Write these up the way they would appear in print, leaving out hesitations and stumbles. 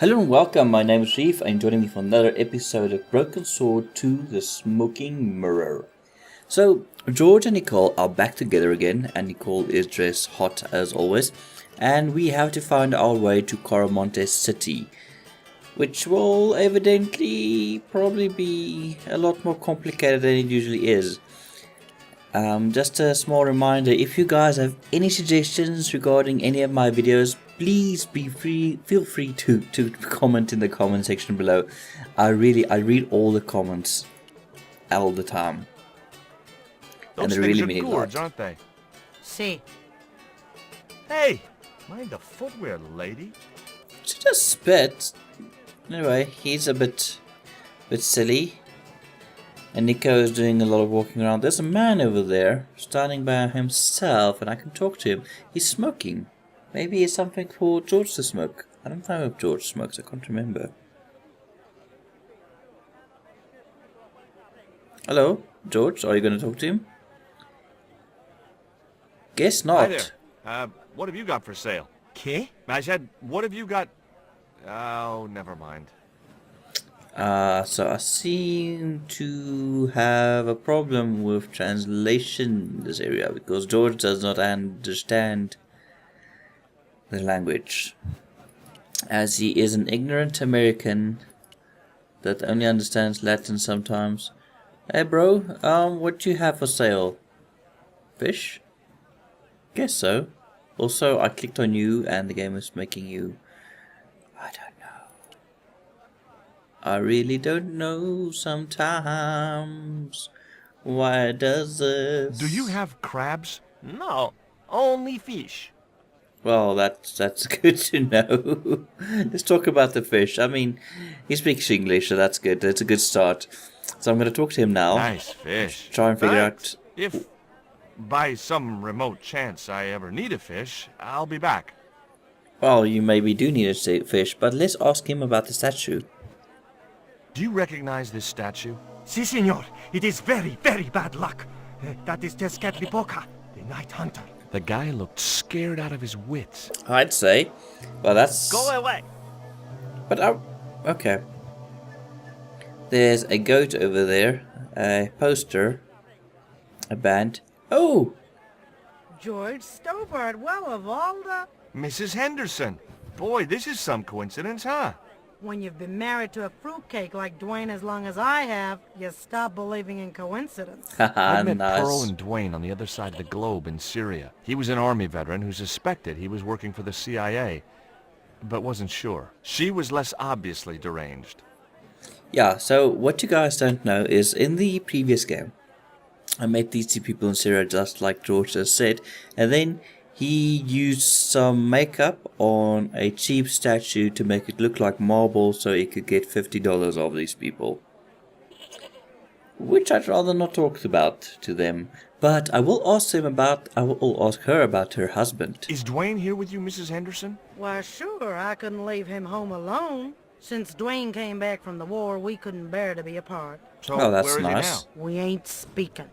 Hello and welcome, my name is Reef and joining me for another episode of Broken Sword to the Smoking Mirror. So, George and Nicole are back together again, and Nicole is dressed hot as always, and we have to find our way to Quaramonte City, which will evidently probably be a lot more complicated than it usually is. Just a small reminder, if you guys have any suggestions regarding any of my videos, please feel free to comment in the comment section below. I read all the comments all the time. Those and they things really are mean a gourds, lot. aren't they? See, Hey, mind the footwear, lady. She just spit. Anyway, he's a bit silly. And Nico is doing a lot of walking around. There's a man over there, standing by himself, and I can talk to him. He's smoking. Maybe it's something for George to smoke. I don't know if George smokes, I can't remember. Hello, George, are you going to talk to him? Guess not. Hi there. What have you got for sale? ¿qué? I said, what have you got? Oh, never mind. So I seem to have a problem with translation in this area because George does not understand the language, as he is an ignorant American that only understands Latin sometimes. Hey bro, what do you have for sale? Fish? Guess so. Also, I clicked on you and the game is making you... I don't know. I really don't know sometimes. Why does this? Do you have crabs? No, only fish. Well, that's good to know. Let's talk about the fish. I mean, he speaks English, so that's good. That's a good start. So I'm going to talk to him now. Nice fish. Try and figure out... If by some remote chance I ever need a fish, I'll be back. Well, you maybe do need a fish, but let's ask him about the statue. Do you recognize this statue? Si, senor. It is very, very bad luck. That is Tezcatlipoca, the Night Hunter. The guy looked scared out of his wits. I'd say. Well, that's... Go away. But, okay. There's a goat over there, a poster, a band. Oh! George Stobart, well, of all the... Mrs. Henderson. Boy, this is some coincidence, huh? When you've been married to a fruitcake like Dwayne as long as I have, you stop believing in coincidence. I Haha, met nice. Pearl and Dwayne on the other side of the globe in Syria. He was an army veteran who suspected he was working for the CIA, but wasn't sure. She was less obviously deranged. Yeah, so what you guys don't know is in the previous game, I met these two people in Syria just like George has said, and then he used some makeup on a cheap statue to make it look like marble so he could get $50 off these people. Which I'd rather not talk about to them, but I will ask her about her husband. Is Dwayne here with you, Mrs. Henderson? Why, sure, I couldn't leave him home alone. Since Dwayne came back from the war, we couldn't bear to be apart. So Oh, that's where is nice. he We ain't speaking.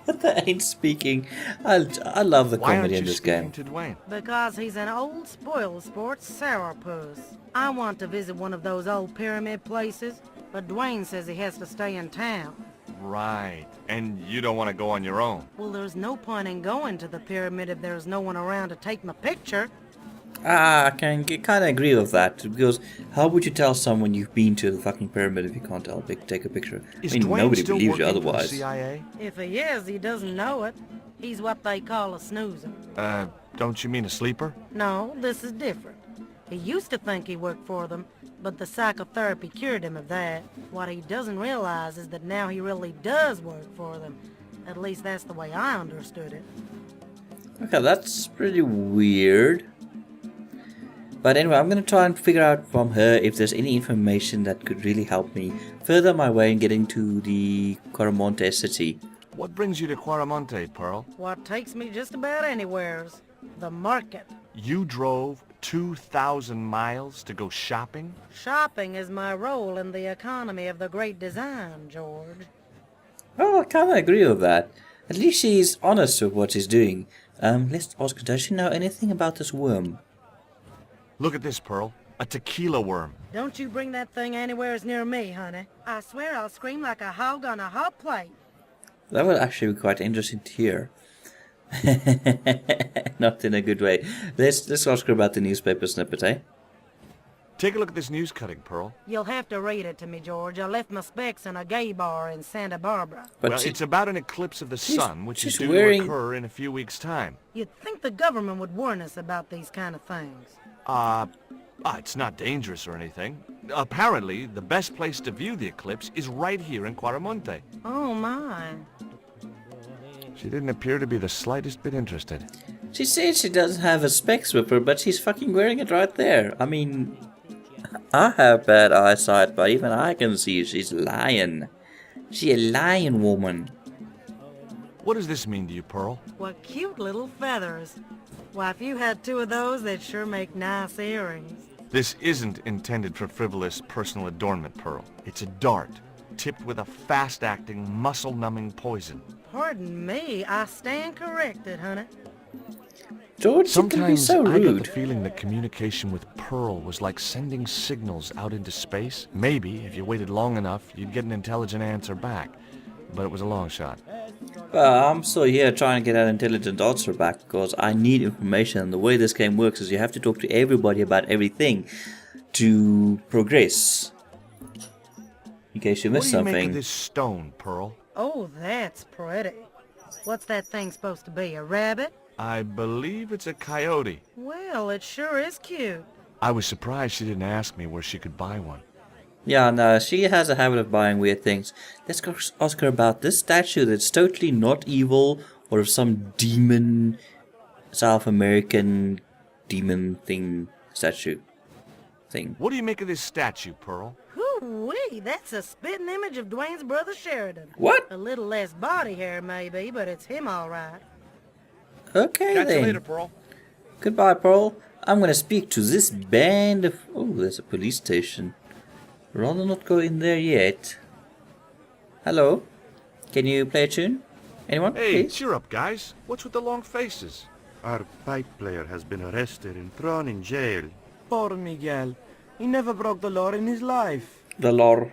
But they ain't speaking. I love the now? Why aren't comedy you in this speaking game. to Dwayne? Because he's an old spoil sport sourpuss. I want to visit one of those old pyramid places, but Dwayne says he has to stay in town. Right. And you don't want to go on your own. Well, there's no point in going to the pyramid if there's no one around to take my picture. I can kind of agree with that, because how would you tell someone you've been to the fucking pyramid if you can't take a picture? Is I mean, Dwayne nobody still believes you working for the otherwise. CIA? If he is, he doesn't know it. He's what they call a snoozer. Don't you mean a sleeper? No, this is different. He used to think he worked for them, but the psychotherapy cured him of that. What he doesn't realize is that now he really does work for them. At least that's the way I understood it. Okay, that's pretty weird. But anyway, I'm going to try and figure out from her if there's any information that could really help me further my way in getting to the Quaramonte city. What brings you to Quaramonte, Pearl? What takes me just about anywheres? The market. You drove 2,000 miles to go shopping? Shopping is my role in the economy of the Great Design, George. Oh, I kind of agree with that. At least she's honest with what she's doing. Let's ask her, does she know anything about this worm? Look at this, Pearl. A tequila worm. Don't you bring that thing anywhere near me, honey. I swear I'll scream like a hog on a hot plate. That would actually be quite interesting to hear. Not in a good way. Let's ask her about the newspaper snippet, eh? Take a look at this news cutting, Pearl. You'll have to read it to me, George. I left my specs in a gay bar in Santa Barbara. But Well, it's about an eclipse of the sun, which is she's due wearing- to occur in a few weeks' time. You'd think the government would warn us about these kind of things. It's not dangerous or anything. Apparently, the best place to view the eclipse is right here in Quaramonte. Oh, my. She didn't appear to be the slightest bit interested. She said she doesn't have a specs with her, but she's fucking wearing it right there. I mean, I have bad eyesight, but even I can see she's lying. She a lying woman. What does this mean to you, Pearl? What cute little feathers. Why, if you had two of those, they'd sure make nice earrings. This isn't intended for frivolous personal adornment, Pearl. It's a dart, tipped with a fast-acting, muscle-numbing poison. Pardon me, I stand corrected, honey. George, you can be Sometimes so I get the rude. feeling that communication with Pearl was like sending signals out into space. Maybe, if you waited long enough, you'd get an intelligent answer back. But it was a long shot. Well, I'm still here trying to get an intelligent answer back because I need information. And the way this game works is you have to talk to everybody about everything to progress. In case you What missed do you make something. of this stone, Pearl? Oh, that's pretty. What's that thing supposed to be, a rabbit? I believe it's a coyote. Well, it sure is cute. I was surprised she didn't ask me where she could buy one. Yeah, no, she has a habit of buying weird things. Let's go ask her about this statue that's totally not evil or of some demon, South American demon statue thing. What do you make of this statue, Pearl? Hoo-wee, that's a spitting image of Dwayne's brother Sheridan. What? A little less body hair, maybe, but it's him all right. Okay Catch you then. later, Pearl. Goodbye, Pearl. I'm gonna speak to this band of... Oh, there's a police station. Rather not go in there yet. Hello? Can you play a tune? Anyone, Hey, please? cheer up, guys. What's with the long faces? Our pipe player has been arrested and thrown in jail. Poor Miguel. He never broke the law in his life. The law.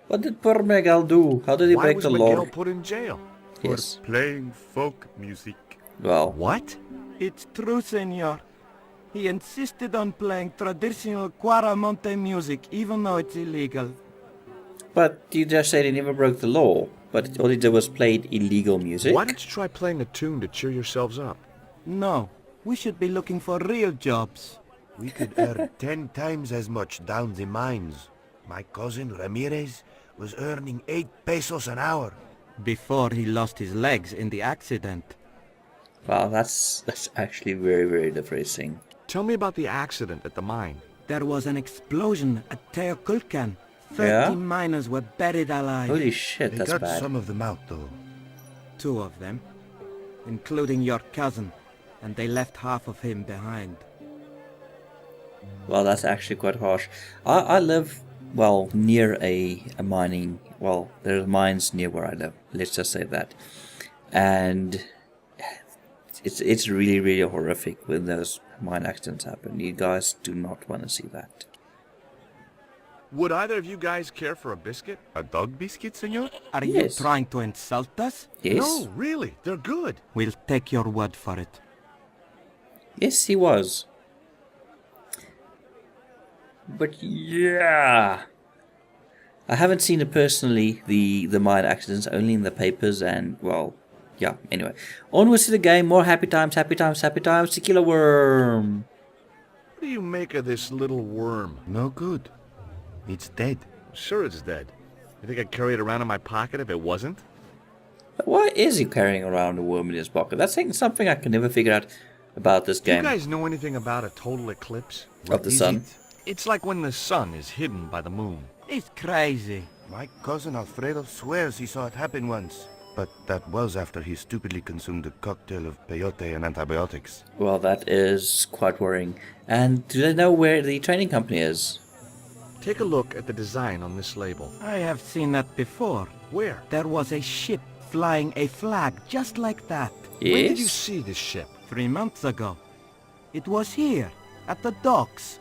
What did poor Miguel do? How did he Why break was the Miguel law? put in jail? Yes. Playing folk music. Well, What? It's true, senor. He insisted on playing traditional Quaramonte music, even though it's illegal. but you just said he never broke the law. But all he did was played illegal music. Why don't you try playing a tune to cheer yourselves up? No, we should be looking for real jobs. We could earn 10 times as much down the mines. My cousin Ramirez was earning 8 pesos an hour. Before he lost his legs in the accident. Wow, that's actually very, very depressing. Tell me about the accident at the mine. There was an explosion at Teoculcan. 30 Yeah? miners were buried alive. Holy shit, They that's got bad. some of them out though. 2 of them, including your cousin, and they left half of him behind. Well, that's actually quite harsh. I live, well, near a mining... Well, there are mines near where I live. Let's just say that. And it's really, really horrific when those mine accidents happen. You guys do not want to see that. Would either of you guys care for a biscuit? A dog biscuit, senor? Are Yes. you trying to insult us? Yes? No, really. They're good. We'll take your word for it. Yes, he was. But yeah... I haven't seen it personally, the mine accidents, only in the papers and, well, yeah, anyway. Onwards to the game, more happy times, happy times, happy times, tequila worm. What do you make of this little worm? No good. It's dead. Sure it's dead. You think I'd carry it around in my pocket if it wasn't? But why is he carrying around a worm in his pocket? That's something I can never figure out about this Do you game. guys know anything about a total eclipse? Of the Is sun. it? It's like when the sun is hidden by the moon. It's crazy. My cousin Alfredo swears he saw it happen once. But that was after he stupidly consumed a cocktail of peyote and antibiotics. Well, that is quite worrying. And do they know where the training company is? Take a look at the design on this label. I have seen that before. Where? There was a ship flying a flag just like that. When did you Yes. see this ship? 3 months ago. It was here, at the docks.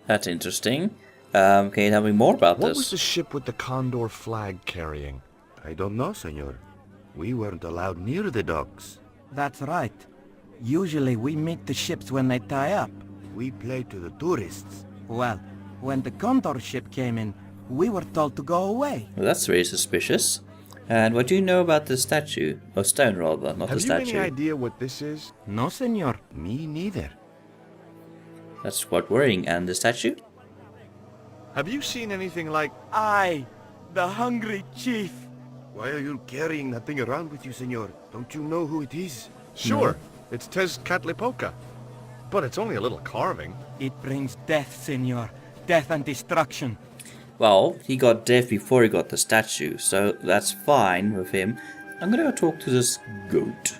That's interesting. Can you tell me more about What this? was the ship with the Condor flag carrying? I don't know, senor. We weren't allowed near the docks. That's right. Usually we meet the ships when they tie up. We play to the tourists. Well, when the Condor ship came in, we were told to go away. Well, that's very suspicious. And what do you know about the statue? Or stone, rather, not Have the you any statue. idea what this is? No, senor. Me neither. That's quite worrying. And the statue? Have you seen anything like... I, the hungry chief. Why are you carrying that thing around with you, senor? Don't you know who it is? Sure, it's Tezcatlipoca. But it's only a little carving. It brings death, senor. Death and destruction. Well, he got death before he got the statue, so that's fine with him. I'm gonna go talk to this goat.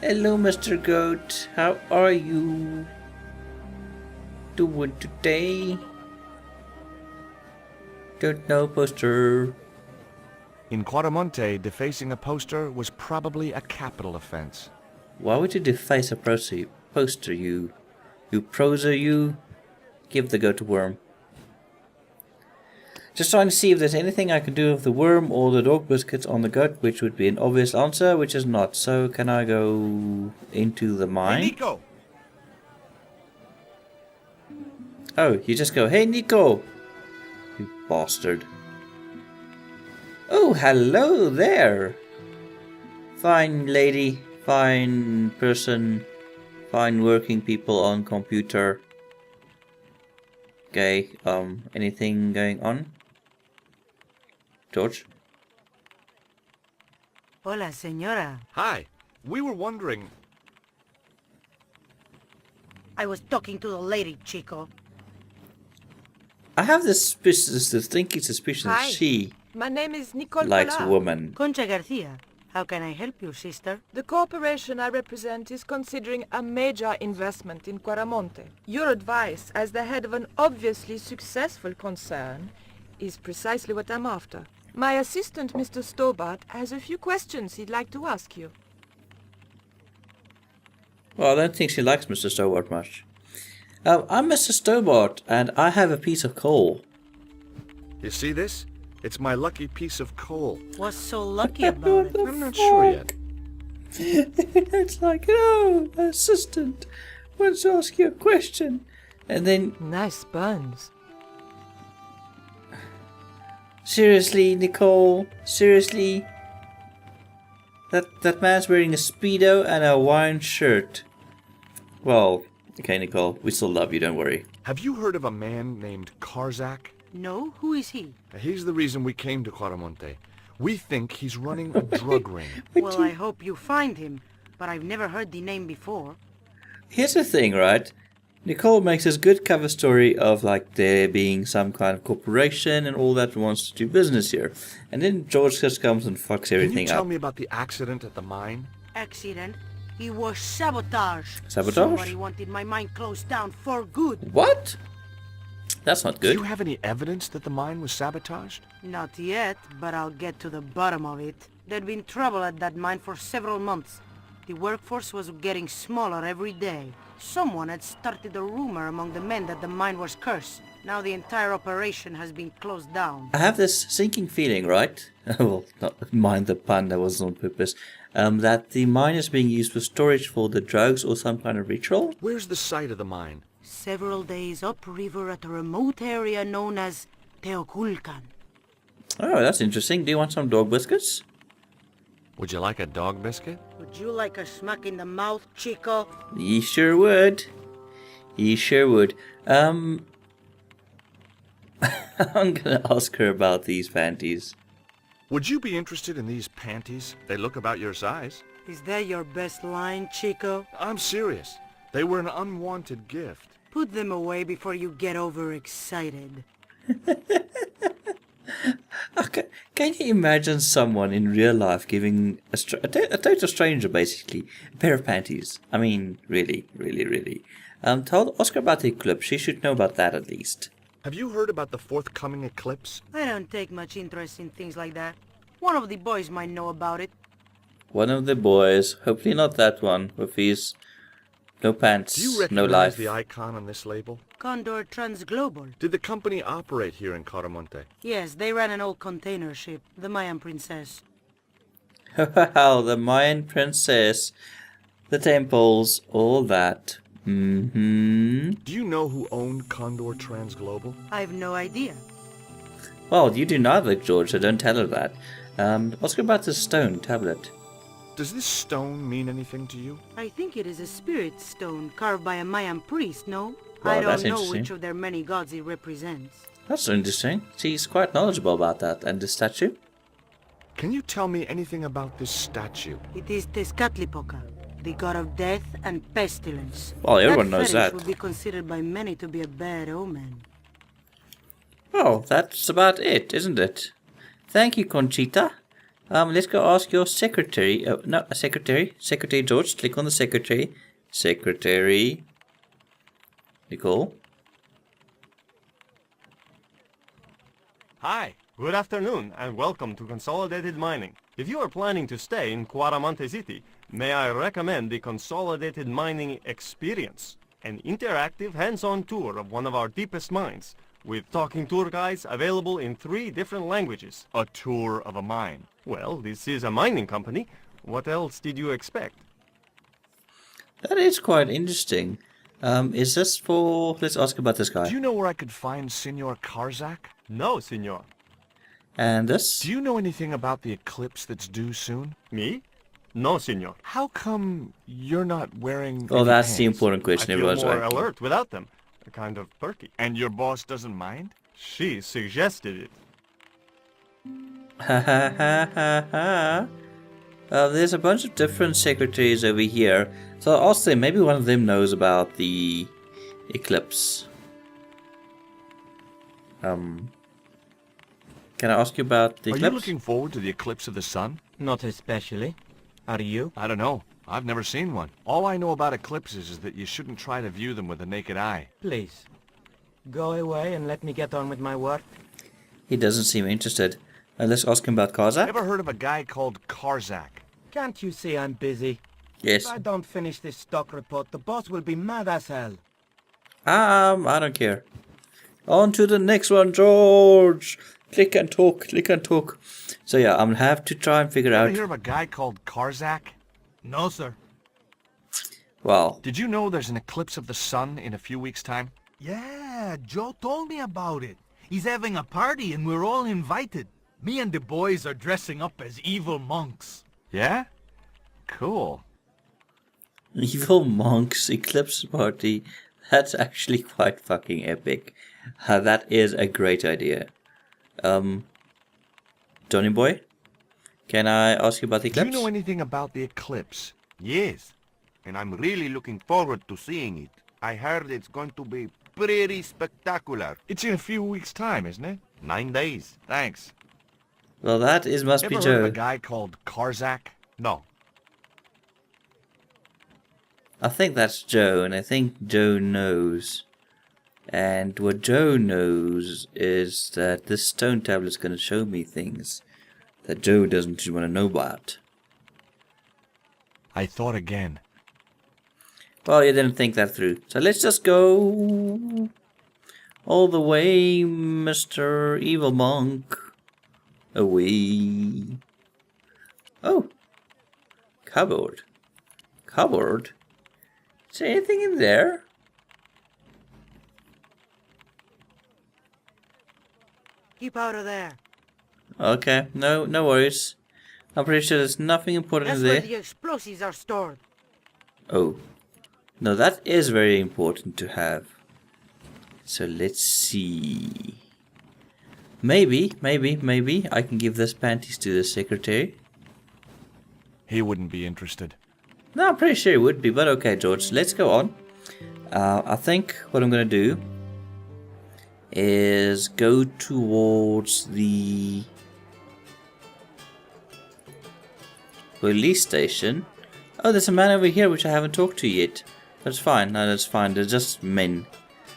Hello, Mr. Goat. How are you doing today? Don't know, poster. In Quaramonte, defacing a poster was probably a capital offense. Why would you deface a poster, you proser, you? Give the goat a worm. Just trying to see if there's anything I can do with the worm or the dog biscuits on the goat, which would be an obvious answer, which is not. So can I go into the mine? Hey, Nico! Oh, you just go, hey Nico! You bastard. Oh, hello there! Fine lady, fine person, fine working people on computer. Okay, anything going on? George? Hola, señora. Hi, we were wondering... I was talking to the lady, Chico. I have this stinky suspicion Hi. she My name is Nico likes Collard. women. Concha Garcia. How can I help you, sister? The corporation I represent is considering a major investment in Quaramonte. Your advice, as the head of an obviously successful concern, is precisely what I'm after. My assistant, Mr. Stobart, has a few questions he'd like to ask you. Well, I don't think she likes Mr. Stobart much. I'm Mr. Stobart, and I have a piece of coal. You see this? It's my lucky piece of coal. What's so lucky about it? I'm not sure yet. It's like, oh, assistant wants to ask you a question. And then, Nice buns. seriously, Nicole? Seriously? That man's wearing a Speedo and a Hawaiian shirt. Well, okay, Nicole, we still love you, don't worry. Have you heard of a man named Karzak? No? Who is he? He's the reason we came to Quaramonte. We think he's running a drug ring. Well, I hope you find him, but I've never heard the name before. Here's the thing, right? Nicole makes this good cover story of like there being some kind of corporation and all that wants to do business here. And then George just comes and fucks Can you everything tell up. me about the accident at the mine? Accident? It was sabotage. Sabotage? Somebody wanted my mine closed down for good. What? That's not Do good. you have any evidence that the mine was sabotaged? Not yet, but I'll get to the bottom of it. There'd been trouble at that mine for several months. The workforce was getting smaller every day. Someone had started a rumor among the men that the mine was cursed. Now the entire operation has been closed down. I have this sinking feeling, right? Well, not mind the pun, that was on purpose. That the mine is being used for storage for the drugs or some kind of ritual. Where's the site of the mine? Several days upriver at a remote area known as Teoculcan. Oh, that's interesting. Do you want some dog biscuits? Would you like a dog biscuit? Would you like a smack in the mouth, Chico? He sure would. He sure would. I'm gonna ask her about these panties. Would you be interested in these panties? They look about your size. Is that your best line, Chico? I'm serious. They were an unwanted gift. Put them away before you get overexcited. Okay. Can you imagine someone in real life giving a total stranger, basically, a pair of panties? I mean, really. Tell Oscar about the eclipse. She should know about that at least. Have you heard about the forthcoming eclipse? I don't take much interest in things like that. One of the boys might know about it. One of the boys, hopefully not that one, with his no pants, Do you no recognize life. the icon on this label? Condor Transglobal. Did the company operate here in Quaramonte? Yes, they ran an old container ship, the Mayan Princess. Wow, the Mayan princess, the temples, all that. Mm-hmm. Do you know who owned Condor Transglobal? I've no idea. Well, you do not look George, so don't tell her that. Let's go about the stone tablet. Does this stone mean anything to you? I think it is a spirit stone carved by a Mayan priest, no? Wow, I that's don't know interesting. which of their many gods it represents. That's interesting. She's quite knowledgeable about that. And the statue? Can you tell me anything about this statue? It is Tezcatlipoca, the god of death and pestilence. Well, everyone knows fetish that. would be considered by many to be a bad omen. Oh, that's about it, isn't it? Thank you, Conchita. Let's go ask your secretary. Oh, no, a secretary. Secretary George. Click on the secretary. Secretary. Nicole. Hi, good afternoon, and welcome to Consolidated Mining. If you are planning to stay in Quaramonte City, may I recommend the Consolidated Mining Experience, an interactive hands-on tour of one of our deepest mines, with talking tour guides available in 3 different languages. A tour of a mine. Well, this is a mining company. What else did you expect? That is quite interesting. Is this for... Let's ask about this guy. Do you know where I could find Senor Karzak? No, senor. And this? Do you know anything about the eclipse that's due soon? Me? No, senor. How come you're not wearing Oh, any that's the pants? important question I feel everyone's more asking. alert without them. Kind of perky. And your boss doesn't mind? She suggested it. Ha ha ha ha ha. There's a bunch of different secretaries over here. So I'll ask them, maybe one of them knows about the eclipse. Can I ask you about the Are eclipse? you looking forward to the eclipse of the sun? Not especially. Are you? I don't know. I've never seen one. All I know about eclipses is that you shouldn't try to view them with the naked eye. Please. Go away and let me get on with my work. He doesn't seem interested. Let's ask him about Karzak. Ever heard of a guy called Karzak? Can't you see I'm busy? Yes. If I don't finish this stock report, the boss will be mad as hell. I don't care. On to the next one, George. Click and talk, click and talk. So yeah, I'm gonna have to try and figure Ever out. hear of a guy called Karzak? No, sir. Well, Did you know there's an eclipse of the sun in a few weeks' time? Yeah, Joe told me about it. He's having a party and we're all invited. Me and the boys are dressing up as evil monks. Yeah? Cool. evil monks eclipse party. That's actually quite fucking epic. That is a great idea. Johnny boy, can I ask you about the Do eclipse? you know anything about the eclipse? Yes, and I'm really looking forward to seeing it. I heard it's going to be pretty spectacular. It's in a few weeks' time, isn't it? 9 days. Thanks. Well, that is must Ever be heard of Joe. a guy called Karzak? No. I think that's Joe, and I think Joe knows. And what Joe knows is that this stone tablet's going to show me things that Joe doesn't want to know about. I thought again. Well, you didn't think that through. So let's just go all the way, Mr. Evil Monk. Away. Oh. Cupboard. Cupboard? Is there anything in there? Keep out of there. Okay, no worries. I'm pretty sure there's nothing important That's in where there. the explosives are stored. Oh. No, that is very important to have. So let's see. Maybe I can give this panties to the secretary. He wouldn't be interested. No, I'm pretty sure it would be, but okay, George, let's go on. I think what I'm going to do is go towards the police station. Oh, there's a man over here which I haven't talked to yet. That's fine, no, that's fine. They're just men.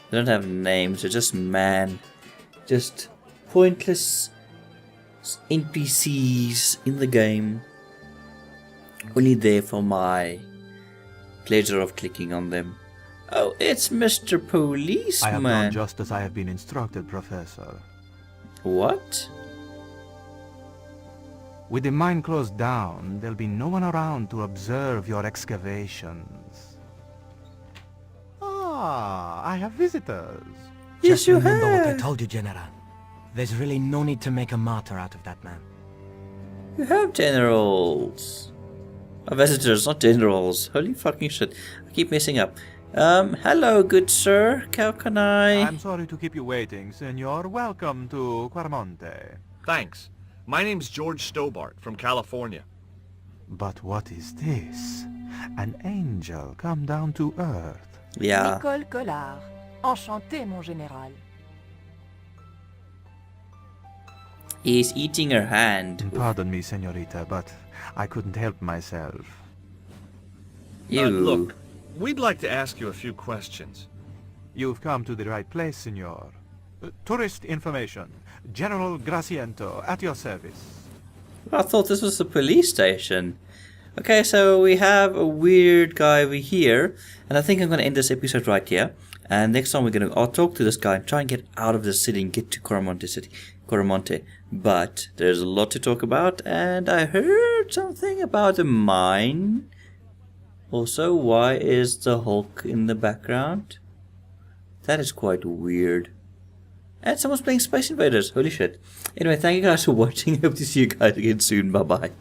They don't have names, they're just man. Just pointless NPCs in the game. Only there for my pleasure of clicking on them. Oh, it's Mr. Policeman. I have done just as I have been instructed, Professor. What? With the mine closed down, there'll be no one around to observe your excavations. Ah, I have visitors. Yes, Just you remember what I have. told you, General. There's really no need to make a martyr out of that man. You have generals. Visitors, not generals. Holy fucking shit. I keep messing up. Hello, good sir. How can I... I'm sorry to keep you waiting, senor. Welcome to Quaramonte. Thanks. My name's George Stobart from California. But what is this? An angel come down to earth. Yeah. Nico Collard. Enchanté, mon général. He's eating her hand. Pardon me, senorita, but I couldn't help myself. You. Look, we'd like to ask you a few questions. You've come to the right place, senor. Tourist information. General Graciento, at your service. I thought this was the police station. Okay, so we have a weird guy over here, and I think I'm going to end this episode right here. And next time I'll talk to this guy and try and get out of the city and get to Quaramonte. But there's a lot to talk about, and I heard something about a mine. Also, why is the Hulk in the background? That is quite weird. And someone's playing Space Invaders. Holy shit. Anyway, thank you guys for watching. Hope to see you guys again soon. Bye bye.